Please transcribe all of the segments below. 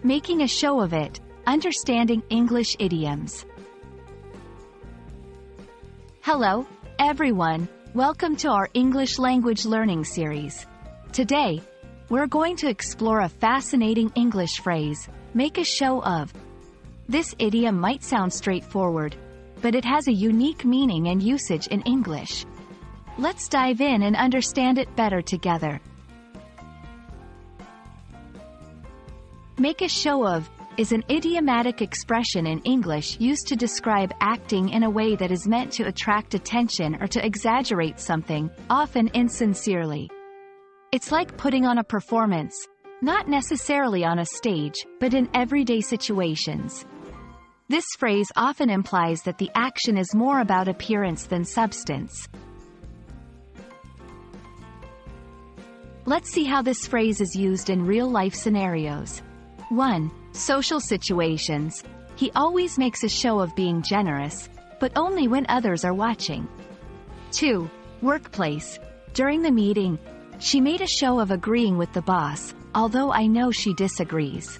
Making a show of it, understanding English idioms. Hello, everyone. Welcome to our English language learning series. Today, we're going to explore a fascinating English phrase, make a show of. This idiom might sound straightforward, but it has a unique meaning and usage in English. Let's dive in and understand it better together. Make a show of is an idiomatic expression in English used to describe acting in a way that is meant to attract attention or to exaggerate something, often insincerely. It's like putting on a performance, not necessarily on a stage, but in everyday situations. This phrase often implies that the action is more about appearance than substance. Let's see how this phrase is used in real-life scenarios. 1. Social situations. He always makes a show of being generous, but only when others are watching. 2. Workplace. During the meeting, she made a show of agreeing with the boss, although I know she disagrees.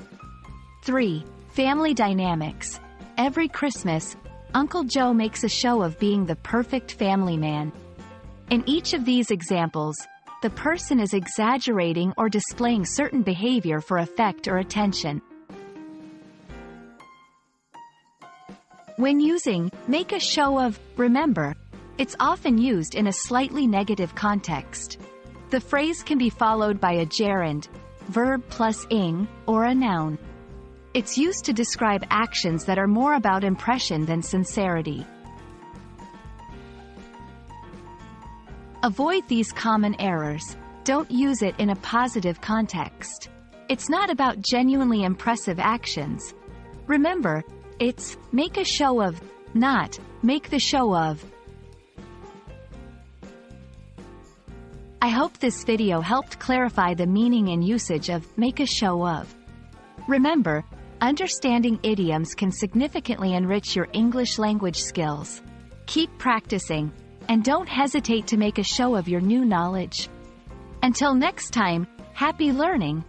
3. Family dynamics. Every Christmas, Uncle Joe makes a show of being the perfect family man. In each of these examples, the person is exaggerating or displaying certain behavior for effect or attention. When using make a show of, remember, it's often used in a slightly negative context. The phrase can be followed by a gerund, verb plus ing, or a noun. It's used to describe actions that are more about impression than sincerity. Avoid these common errors. Don't use it in a positive context. It's not about genuinely impressive actions. Remember, it's make a show of, not make the show of. I hope this video helped clarify the meaning and usage of make a show of. Remember, understanding idioms can significantly enrich your English language skills. Keep practicing, and don't hesitate to make a show of your new knowledge. Until next time, happy learning!